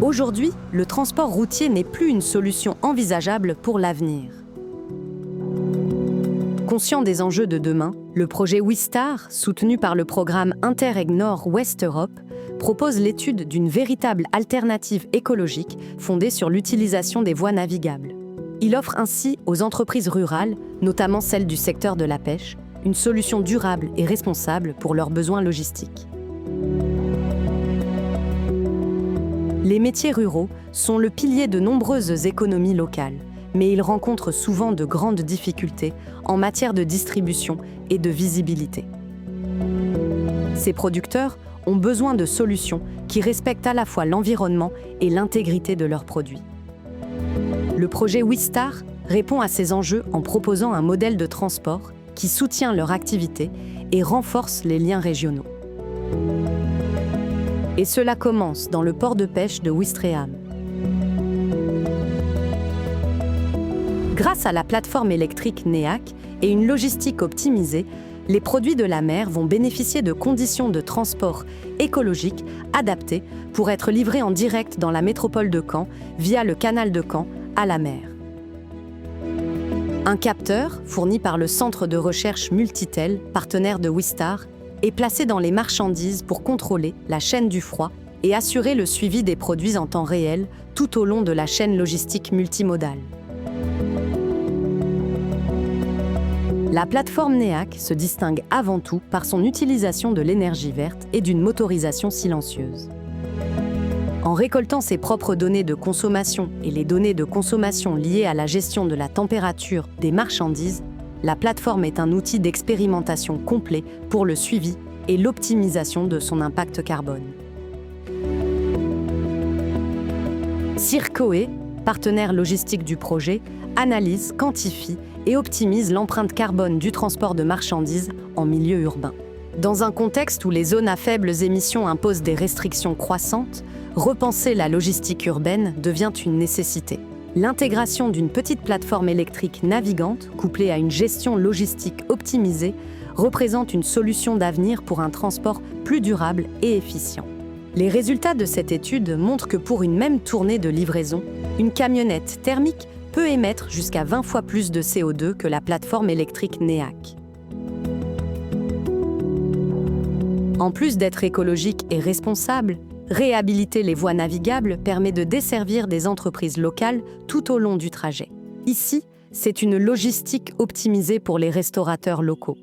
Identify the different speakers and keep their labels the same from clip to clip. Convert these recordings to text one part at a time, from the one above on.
Speaker 1: Aujourd'hui, le transport routier n'est plus une solution envisageable pour l'avenir. Conscient des enjeux de demain, le projet Wistar, soutenu par le programme Interreg Nord-Ouest Europe, propose l'étude d'une véritable alternative écologique fondée sur l'utilisation des voies navigables. Il offre ainsi aux entreprises rurales, notamment celles du secteur de la pêche, une solution durable et responsable pour leurs besoins logistiques. Les métiers ruraux sont le pilier de nombreuses économies locales, mais ils rencontrent souvent de grandes difficultés en matière de distribution et de visibilité. Ces producteurs ont besoin de solutions qui respectent à la fois l'environnement et l'intégrité de leurs produits. Le projet Wistar répond à ces enjeux en proposant un modèle de transport qui soutient leur activité et renforce les liens régionaux. Et cela commence dans le port de pêche de Ouistreham. Grâce à la plateforme électrique NEAC et une logistique optimisée, les produits de la mer vont bénéficier de conditions de transport écologiques adaptées pour être livrés en direct dans la métropole de Caen via le canal de Caen à la mer. Un capteur, fourni par le Centre de recherche Multitel, partenaire de Wistar, est placé dans les marchandises pour contrôler la chaîne du froid et assurer le suivi des produits en temps réel tout au long de la chaîne logistique multimodale. La plateforme NEAC se distingue avant tout par son utilisation de l'énergie verte et d'une motorisation silencieuse. En récoltant ses propres données de consommation et les données de consommation liées à la gestion de la température des marchandises, la plateforme est un outil d'expérimentation complet pour le suivi et l'optimisation de son impact carbone. Circoe, partenaire logistique du projet, analyse, quantifie et optimise l'empreinte carbone du transport de marchandises en milieu urbain. Dans un contexte où les zones à faibles émissions imposent des restrictions croissantes, repenser la logistique urbaine devient une nécessité. L'intégration d'une petite plateforme électrique navigante, couplée à une gestion logistique optimisée, représente une solution d'avenir pour un transport plus durable et efficient. Les résultats de cette étude montrent que pour une même tournée de livraison, une camionnette thermique peut émettre jusqu'à 20 fois plus de CO2 que la plateforme électrique NEAC. En plus d'être écologique et responsable, réhabiliter les voies navigables permet de desservir des entreprises locales tout au long du trajet. Ici, c'est une logistique optimisée pour les restaurateurs locaux.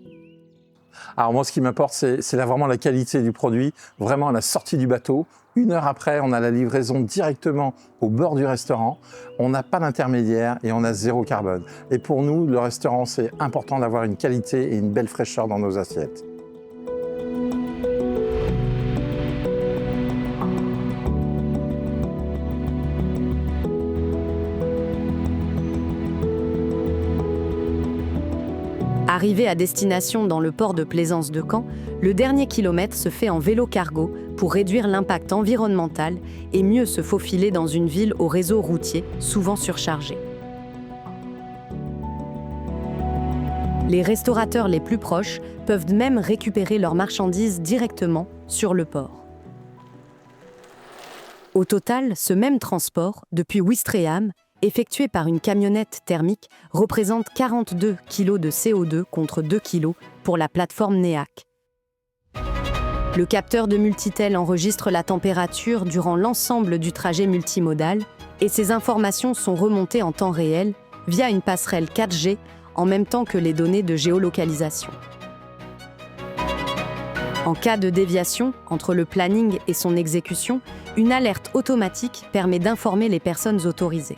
Speaker 2: Alors moi, ce qui m'importe, c'est vraiment la qualité du produit, vraiment à la sortie du bateau. 1 heure après, on a la livraison directement au bord du restaurant. On n'a pas d'intermédiaire et on a 0 carbone. Et pour nous, le restaurant, c'est important d'avoir une qualité et une belle fraîcheur dans nos assiettes.
Speaker 1: Arrivé à destination dans le port de plaisance de Caen, le dernier kilomètre se fait en vélo cargo pour réduire l'impact environnemental et mieux se faufiler dans une ville au réseau routier souvent surchargé. Les restaurateurs les plus proches peuvent même récupérer leurs marchandises directement sur le port. Au total, ce même transport, depuis Ouistreham, effectué par une camionnette thermique, représente 42 kg de CO2 contre 2 kg pour la plateforme NEAC. Le capteur de Multitel enregistre la température durant l'ensemble du trajet multimodal et ces informations sont remontées en temps réel via une passerelle 4G en même temps que les données de géolocalisation. En cas de déviation entre le planning et son exécution, une alerte automatique permet d'informer les personnes autorisées.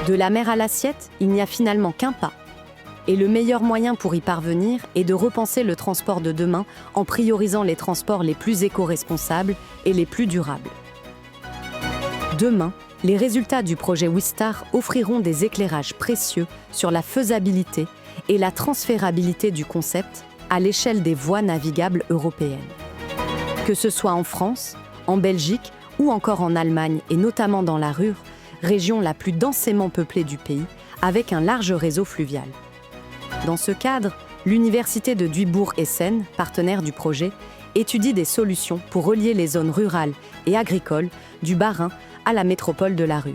Speaker 1: De la mer à l'assiette, il n'y a finalement qu'un pas. Et le meilleur moyen pour y parvenir est de repenser le transport de demain en priorisant les transports les plus éco-responsables et les plus durables. Demain, les résultats du projet Wistar offriront des éclairages précieux sur la faisabilité et la transférabilité du concept à l'échelle des voies navigables européennes. Que ce soit en France, en Belgique ou encore en Allemagne et notamment dans la Ruhr, région la plus densément peuplée du pays, avec un large réseau fluvial. Dans ce cadre, l'Université de Duisbourg-Essen, partenaire du projet, étudie des solutions pour relier les zones rurales et agricoles du Bas-Rhin à la métropole de la Ruhr.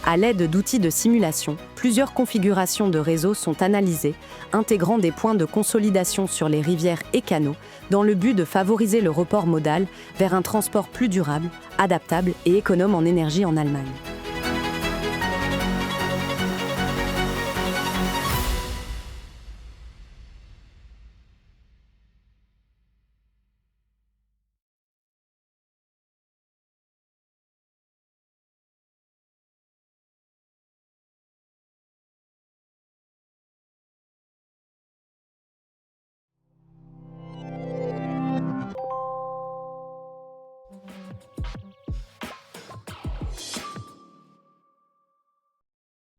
Speaker 1: À l'aide d'outils de simulation, plusieurs configurations de réseaux sont analysées, intégrant des points de consolidation sur les rivières et canaux, dans le but de favoriser le report modal vers un transport plus durable, adaptable et économe en énergie en Allemagne.